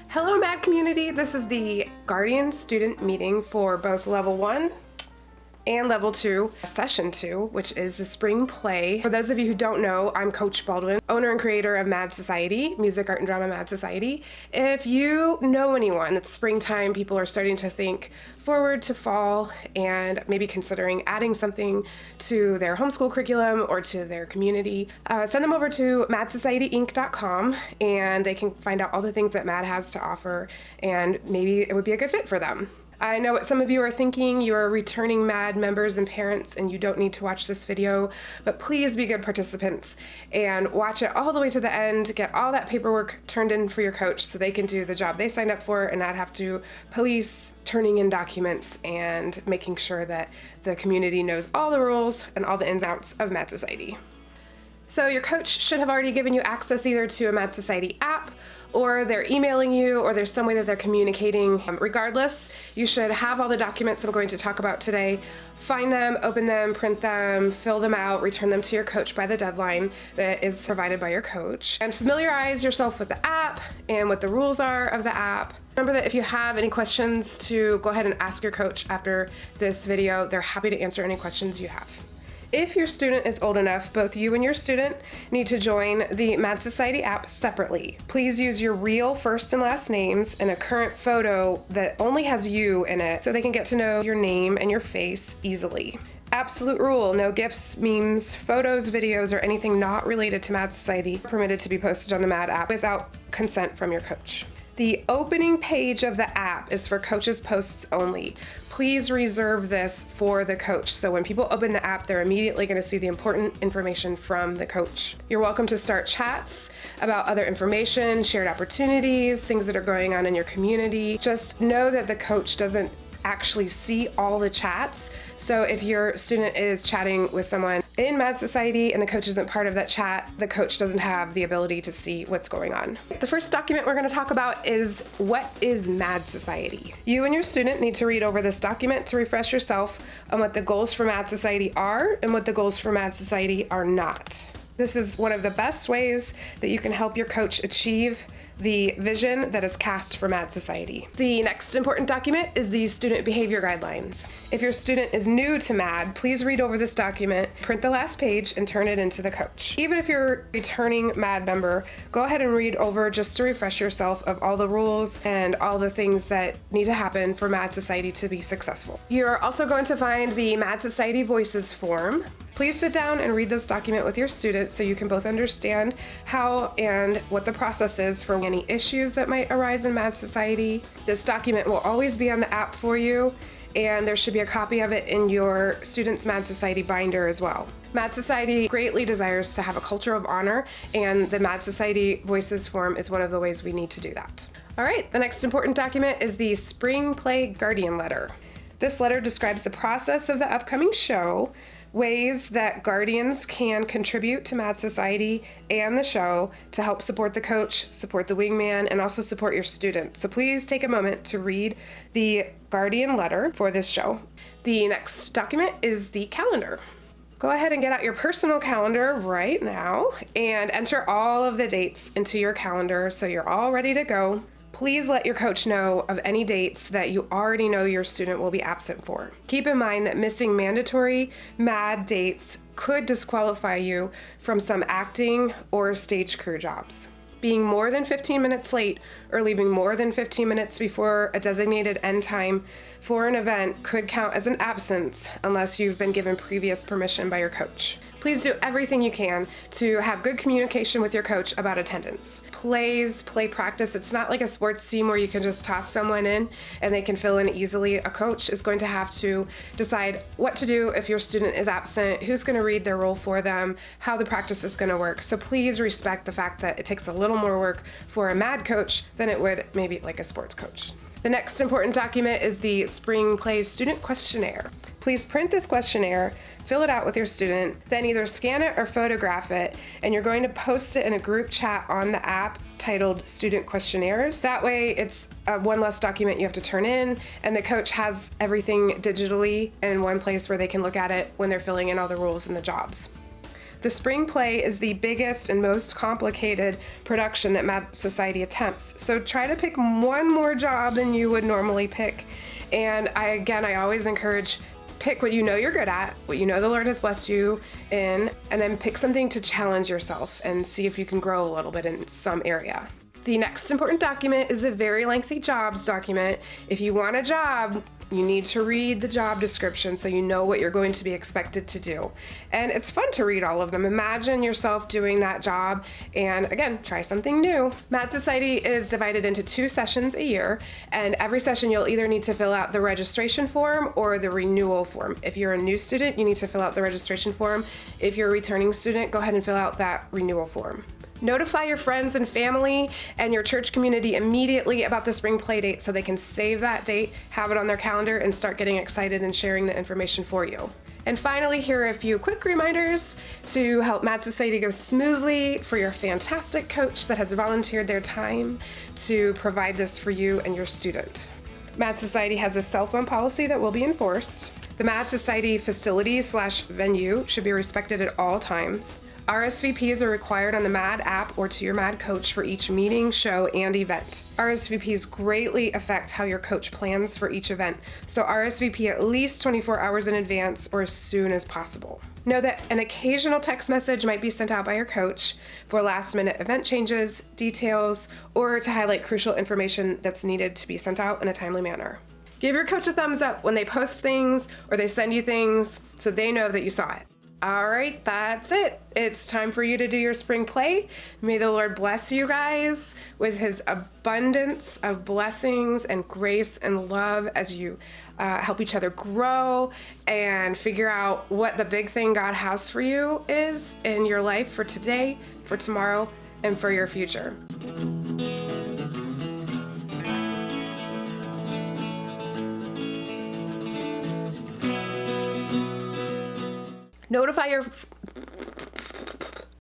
Hello MAD community, this is the Guardian student meeting for both level 1 and level 2, session 2, which is the spring play. For those of you who don't know, I'm Coach Baldwin, owner and creator of Mad Society, Music, Art, and Drama Mad Society. If you know anyone, it's springtime, people are starting to think forward to fall and maybe considering adding something to their homeschool curriculum or to their community, send them over to madsocietyinc.com and they can find out all the things that Mad has to offer and maybe it would be a good fit for them. I know what some of you are thinking. You are returning MAD members and parents and you don't need to watch this video, but please be good participants and watch it all the way to the end, get all that paperwork turned in for your coach so they can do the job they signed up for and not have to police turning in documents and making sure that the community knows all the rules and all the ins and outs of Mad Society. So your coach should have already given you access either to a Mad Society app or they're emailing you or there's some way that they're communicating. Regardless, you should have all the documents I'm going to talk about today. Find them, open them, print them, fill them out, return them to your coach by the deadline that is provided by your coach. And familiarize yourself with the app and what the rules are of the app. Remember that if you have any questions to go ahead and ask your coach after this video, they're happy to answer any questions you have. If your student is old enough, both you and your student need to join the Mad Society app separately. Please use your real first and last names and a current photo that only has you in it so they can get to know your name and your face easily. Absolute rule, no GIFs, memes, photos, videos, or anything not related to Mad Society permitted to be posted on the Mad app without consent from your coach. The opening page of the app is for coaches' posts only. Please reserve this for the coach. So when people open the app, they're immediately going to see the important information from the coach. You're welcome to start chats about other information, shared opportunities, things that are going on in your community. Just know that the coach doesn't actually see all the chats. So if your student is chatting with someone in Mad Society and the coach isn't part of that chat, the coach doesn't have the ability to see what's going on. The first document we're going to talk about is what is Mad Society. You and your student need to read over this document to refresh yourself on what the goals for Mad Society are and what the goals for Mad Society are not. This is one of the best ways that you can help your coach achieve the vision that is cast for Mad Society. The next important document is the student behavior guidelines. If your student is new to Mad, please read over this document, print the last page, and turn it into the coach. Even if you're a returning Mad member, go ahead and read over just to refresh yourself of all the rules and all the things that need to happen for Mad Society to be successful. You're also going to find the Mad Society Voices form. Please sit down and read this document with your students so you can both understand how and what the process is for any issues that might arise in Mad Society. This document will always be on the app for you, and there should be a copy of it in your student's Mad Society binder as well. Mad Society greatly desires to have a culture of honor, and the Mad Society Voices form is one of the ways we need to do that. All right, the next important document is the Spring Play Guardian Letter. This letter describes the process of the upcoming show, ways that guardians can contribute to Mad Society and the show to help support the coach, support the wingman, and also support your student. So please take a moment to read the guardian letter for this show. The next document is the calendar. Go ahead and get out your personal calendar right now and enter all of the dates into your calendar so you're all ready to go. Please let your coach know of any dates that you already know your student will be absent for. Keep in mind that missing mandatory MAD dates could disqualify you from some acting or stage crew jobs. Being more than 15 minutes late or leaving more than 15 minutes before a designated end time for an event could count as an absence unless you've been given previous permission by your coach. Please do everything you can to have good communication with your coach about attendance. Play practice. It's not like a sports team where you can just toss someone in and they can fill in easily. A coach is going to have to decide what to do if your student is absent, who's going to read their role for them, how the practice is going to work. So please respect the fact that it takes a little more work for a MAD coach than it would maybe like a sports coach. The next important document is the Spring Play Student Questionnaire. Please print this questionnaire, fill it out with your student, then either scan it or photograph it, and you're going to post it in a group chat on the app titled Student Questionnaires. That way it's one less document you have to turn in, and the coach has everything digitally in one place where they can look at it when they're filling in all the rules and the jobs. The spring play is the biggest and most complicated production that Mad Society attempts. So try to pick one more job than you would normally pick. And I always encourage, pick what you know you're good at, what you know the Lord has blessed you in, and then pick something to challenge yourself and see if you can grow a little bit in some area. The next important document is the very lengthy jobs document. If you want a job, you need to read the job description so you know what you're going to be expected to do. And it's fun to read all of them. Imagine yourself doing that job and again, try something new. Mad Society is divided into 2 sessions a year, and every session you'll either need to fill out the registration form or the renewal form. If you're a new student, you need to fill out the registration form. If you're a returning student, go ahead and fill out that renewal form. Notify your friends and family and your church community immediately about the spring play date so they can save that date, have it on their calendar, and start getting excited and sharing the information for you. And finally, here are a few quick reminders to help Mad Society go smoothly for your fantastic coach that has volunteered their time to provide this for you and your student. Mad Society has a cell phone policy that will be enforced. The Mad Society facility/venue should be respected at all times. RSVPs are required on the MAD app or to your MAD coach for each meeting, show, and event. RSVPs greatly affect how your coach plans for each event, so RSVP at least 24 hours in advance or as soon as possible. Know that an occasional text message might be sent out by your coach for last-minute event changes, details, or to highlight crucial information that's needed to be sent out in a timely manner. Give your coach a thumbs up when they post things or they send you things so they know that you saw it. All right, that's it. It's time for you to do your spring play. May the Lord bless you guys with his abundance of blessings and grace and love as you help each other grow and figure out what the big thing God has for you is in your life for today, for tomorrow, and for your future. Notify your